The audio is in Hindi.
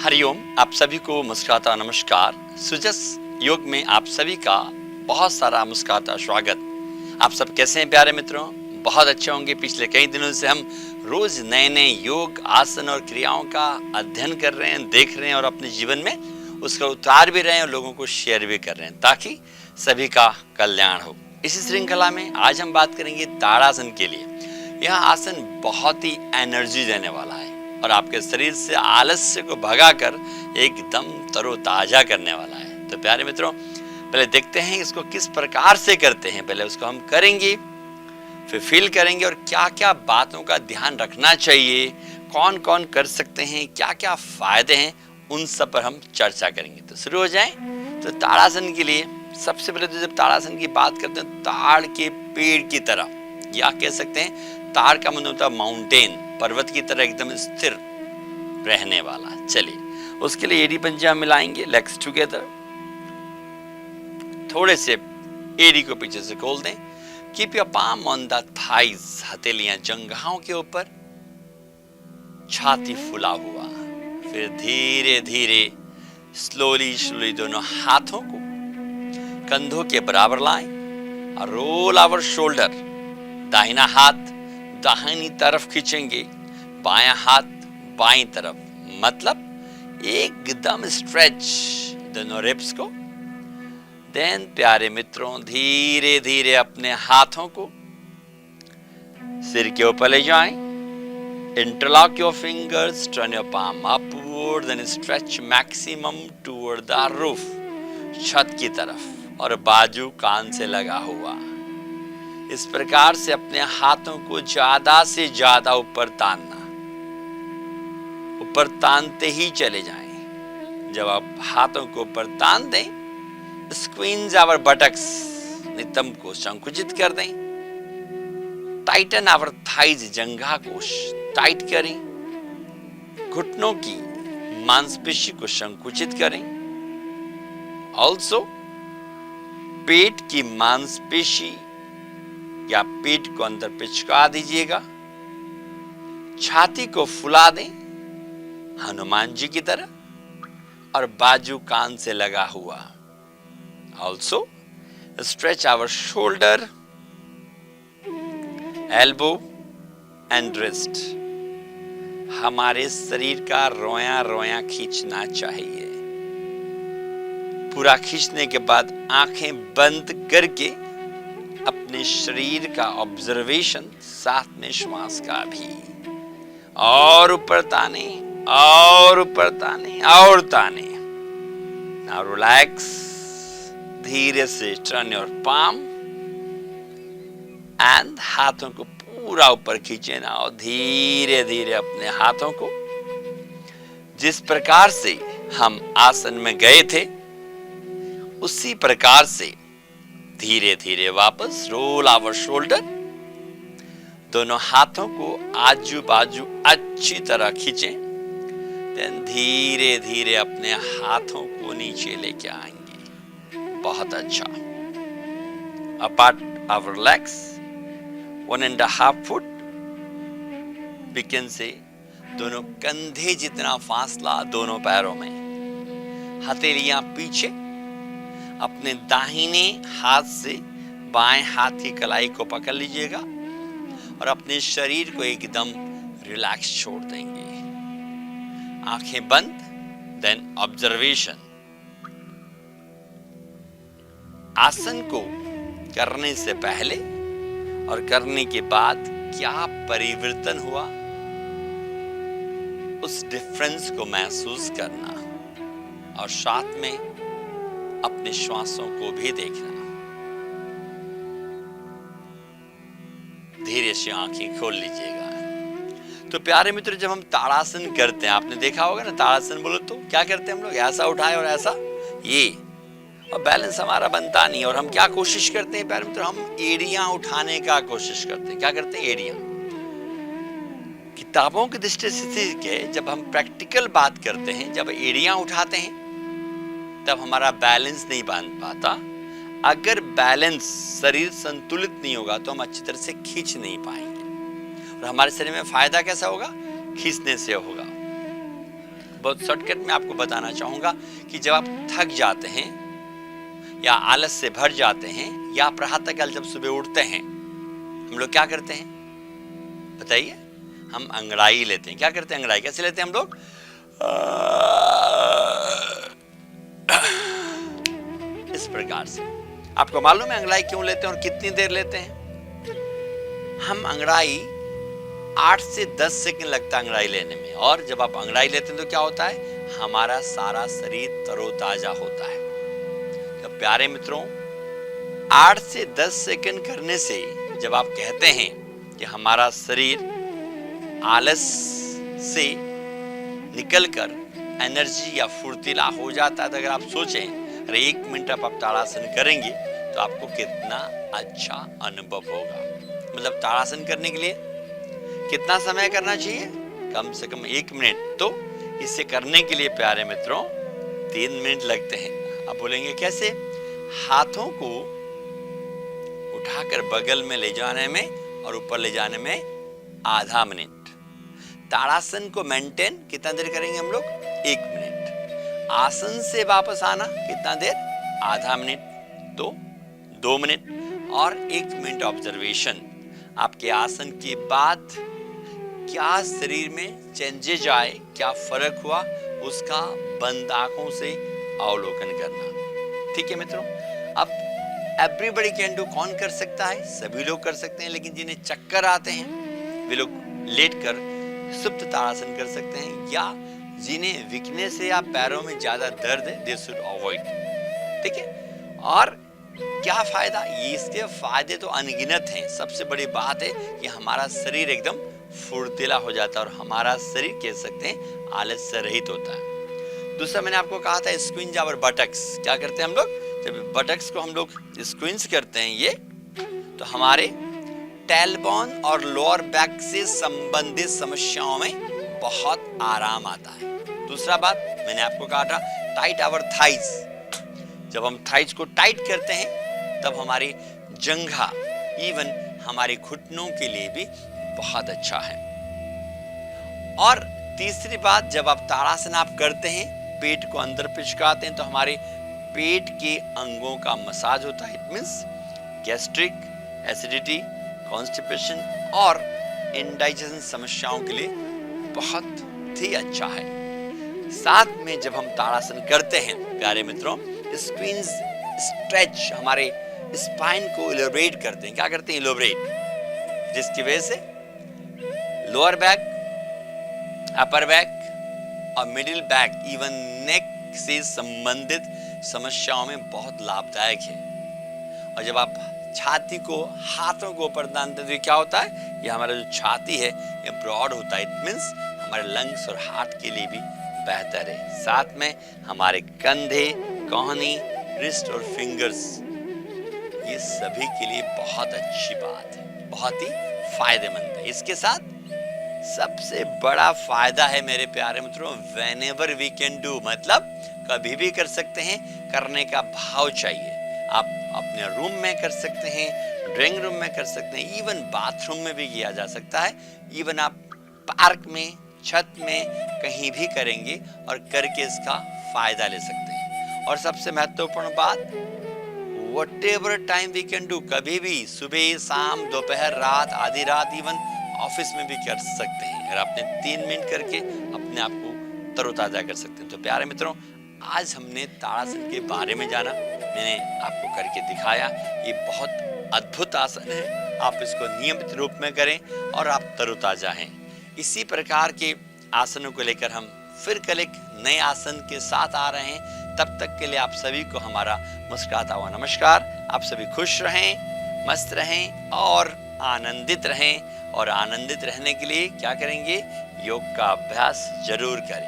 हरिओम। आप सभी को मुस्कुराता नमस्कार। सुजस योग में आप सभी का बहुत सारा मुस्कुराता स्वागत। आप सब कैसे हैं प्यारे मित्रों? बहुत अच्छे होंगे। पिछले कई दिनों से हम रोज नए नए योग, आसन और क्रियाओं का अध्ययन कर रहे हैं, देख रहे हैं और अपने जीवन में उसका उतार भी रहे हैं और लोगों को शेयर भी कर रहे हैं ताकि सभी का कल्याण हो। इसी श्रृंखला में आज हम बात करेंगे ताड़ासन के लिए। यह आसन बहुत ही एनर्जी देने वाला है और आपके शरीर से आलस्य को भगाकर एकदम तरोताजा करने वाला है। तो प्यारे मित्रों, पहले देखते हैं इसको किस प्रकार से करते हैं। पहले उसको हम करेंगे, फिर फील करेंगे और क्या क्या बातों का ध्यान रखना चाहिए, कौन कौन कर सकते हैं, क्या क्या फायदे हैं, उन सब पर हम चर्चा करेंगे। तो शुरू हो जाएं। तो ताड़ासन के लिए सबसे पहले तो जब ताड़ासन की बात करते हैं, ताड़ के पेड़ की तरह, या कह सकते हैं ताड़ का मतलब होता है माउंटेन, पर्वत की तरह एकदम स्थिर रहने वाला। चलिए उसके लिए एड़ी पंजा मिलाएंगे, लेग्स टुगेदर। थोड़े से एड़ी को पीछे से खोल दें। Keep your palm on the thighs, हथेलियां जंघाओं के ऊपर, छाती फुला हुआ। फिर धीरे धीरे स्लोली दोनों हाथों को कंधों के बराबर लाएं और रोल आवर शोल्डर। दाहिना हाथ दाहिनी तरफ खींचेंगे, बायां हाथ बाईं तरफ, मतलब एकदम स्ट्रेच दोनों रिब्स को। देन प्यारे मित्रों, धीरे धीरे अपने हाथों को सिर के ऊपर ले जाएं। Interlock your fingers, turn your palm upward, then stretch maximum toward the roof, छत की तरफ और बाजू कान से लगा हुआ। इस प्रकार से अपने हाथों को ज्यादा से ज्यादा ऊपर तानना, ऊपर तानते ही चले जाएं। जब आप हाथों को ऊपर तान दें, स्क्वीज आवर बटक्स, नितंब को संकुचित कर दें। टाइटन आवर थाइज, जंघा को टाइट करें। घुटनों की मांसपेशी को संकुचित करें। ऑल्सो पेट की मांसपेशी या पेट को अंदर पिचका दीजिएगा। छाती को फुला दें हनुमान जी की तरह और बाजू कान से लगा हुआ। Also stretch our shoulder, elbow and wrist. हमारे शरीर का रोया रोया खींचना चाहिए। पूरा खींचने के बाद आंखें बंद करके अपने शरीर का ऑब्जर्वेशन, साथ में श्वास का भी, और ऊपर ताने और ऊपर ताने और ताने। Now relax. धीरे से टर्न योर पाम एंड हाथों को पूरा ऊपर खींचे ना, और धीरे धीरे अपने हाथों को जिस प्रकार से हम आसन में गए थे उसी प्रकार से धीरे धीरे वापस रोल आवर शोल्डर। दोनों हाथों को आजू बाजू अच्छी तरह खींचें। देन धीरे धीरे अपने हाथों को नीचे लेके आएंगे। बहुत अच्छा। Apart our legs 1.5 foot, we can say दोनों कंधे जितना फासला दोनों पैरों में। हथेलियां पीछे, अपने दाहिने हाथ से बाएं हाथ की कलाई को पकड़ लीजिएगा और अपने शरीर को एकदम रिलैक्स छोड़ देंगे। आंखें बंद। Then observation. आसन को करने से पहले और करने के बाद क्या परिवर्तन हुआ, उस डिफरेंस को महसूस करना और साथ में अपने श्वासों को भी देखना। धीरे से आंखें खोल लीजिएगा। तो प्यारे मित्र, जब हम ताड़ासन करते हैं, आपने देखा होगा ना, ताड़ासन बोलो तो क्या करते हैं हम लोग? ऐसा उठाए और ऐसा ये, और बैलेंस हमारा बनता नहीं। और हम क्या कोशिश करते हैं प्यारे मित्र? हम एड़ियां उठाने का कोशिश करते हैं। क्या करते हैं? एड़ियां। किताबों की दृष्टि से जब हम प्रैक्टिकल बात करते हैं, जब एड़ियां उठाते हैं तब हमारा बैलेंस नहीं बन पाता। अगर बैलेंस, शरीर संतुलित नहीं होगा तो हम अच्छी तरह से खींच नहीं पाएंगे। और हमारे शरीर में फायदा कैसा होगा? खींचने से होगा। बहुत शॉर्टकट में आपको बताना चाहूंगा कि जब आप थक जाते हैं या आलस से भर जाते हैं या प्रातःकाल जब सुबह उठते हैं, हम लोग क्या करते हैं बताइए? हम अंगड़ाई लेते हैं। क्या करते हैं? अंगड़ाई कैसे लेते हैं हम लोग? इस प्रकार से। आपको मालूम है अंगड़ाई क्यों लेते हैं और कितनी देर लेते हैं? हम अंगड़ाई 8 से 10 सेकंड लगता है अंगड़ाई लेने में, और जब आप अंगड़ाई लेते हैं तो क्या होता है? हमारा सारा शरीर तरोताजा होता है। तो प्यारे मित्रों, 8 से 10 सेकंड करने से जब आप कहते हैं कि हमारा शरीर आलस से निकलकर एनर्जी या फुर्तीला हो जाता है, तो अगर आप सोचें अरे 1 मिनट आप ताड़ासन करेंगे तो आपको कितना अच्छा अनुभव होगा। मतलब ताड़ासन करने के लिए कितना समय करना चाहिए? कम से कम 1 मिनट। तो इसे करने के लिए प्यारे मित्रों 3 मिनट लगते हैं। आप बोलेंगे कैसे? हाथों को उठाकर बगल में ले जाने में और ऊपर ले जाने में आधा मिनट। ताड़ासन को मेंटेन कितना देर करेंगे हम लोग? 1 मिनट। आसन से वापस आना कितना देर? आधा मिनट। तो 2 मिनट। और 1 मिनट ऑब्जर्वेशन। आपके आसन के बाद क्या शरीर में चेंजेज आए, क्या फर्क हुआ, उसका बंद आंखों से अवलोकन करना। ठीक है मित्रों? अब एवरीबॉडी कैन डू। कौन कर सकता है? सभी लोग कर सकते हैं, लेकिन जिन्हें चक्कर आते हैं वे लोग लेटकर सुप्त ताड़ासन कर सकते हैं, या जिन्हें वीकनेस है या पैरों में ज्यादा दर्द है दे शुड अवॉइड। ठीक है? और क्या फायदा? ये इसके फायदे तो अनगिनत हैं। सबसे बड़ी बात है कि हमारा शरीर एकदम फुर्तीला हो जाता है और हमारा शरीर कह सकते हैं आलस से रहित होता है। दूसरा मैंने आपको कहा था स्क्विंज आवर बटक्स। क्या करते हैं हम लोग? जब बटक्स को हम लोग स्क्विंज करते हैं ये, तो हमारे टेलबोन और लोअर बैक से संबंधित समस्याओं में बहुत आराम आता है। दूसरा बात मैंने आपको कहा था टाइट आवर थाइज। जब हम थाइज को टाइट करते हैं तब हमारी जंघा, इवन हमारे घुटनों के लिए भी बहुत अच्छा है। और तीसरी बात, जब आप ताड़ासन आप करते हैं, पेट को अंदर पिचकाते हैं, तो हमारे पेट के अंगों का मसाज होता है। It means gastric, acidity, constipation और इंडाइजेशन समस्याओं के लिए बहुत ही अच्छा है। साथ में जब हम ताड़ासन करते हैं प्यारे मित्रों, स्क्विंज स्ट्रेच हमारे स्पाइन को इलोबरेट करते हैं। क्या करते हैं? इलोबरेट, जिसकी वजह से लोअर बैक, अपर बैक और मिडिल बैक, इवन नेक से संबंधित समस्याओं में बहुत लाभदायक है। और जब आप छाती को हाथों को ऊपर डालते हैं तो क्या होता है? ये हमारा जो छाती है ये ब्रॉड होता है। इट मींस हमारे लंग्स और हार्ट के लिए भी बेहतर है। साथ में हमारे कंधे, कोहनी, रिस्ट और फिंगर्स, ये सभी के लिए बहुत अच्छी बात है, बहुत ही फायदेमंद है। इसके साथ सबसे बड़ा फायदा है मेरे प्यारे मित्रों, व्हेनेवर वी कैन डू, मतलब कभी भी कर सकते हैं, करने का भाव चाहिए। आप अपने रूम में कर सकते हैं, ड्राइंग रूम में कर सकते हैं, इवन बाथरूम में भी किया जा सकता है। इवन आप पार्क में, छत में, कहीं भी करेंगे और करके इसका फायदा ले सकते हैं। और सबसे महत्वपूर्ण बात, whatever time we can do, कभी भी, सुबह, शाम, दोपहर, रात, आधी रात, इवन ऑफिस में भी कर सकते हैं। अगर आपने 3 मिनट करके अपने आप को तरोताजा कर सकते हैं। तो प्यारे मित्रों, आज हमने ताड़ासन के बारे में जाना, मैंने आपको करके दिखाया। ये बहुत अद्भुत आसन है, आप इसको नियमित रूप में करें और आप तरोताजा हैं। इसी प्रकार के आसनों को लेकर हम फिर कल एक नए आसन के साथ आ रहे हैं। तब तक के लिए आप सभी को हमारा मुस्कुराता हुआ नमस्कार। आप सभी खुश रहें, मस्त रहें और आनंदित रहें। और आनंदित रहने के लिए क्या करेंगे? योग का अभ्यास जरूर करें।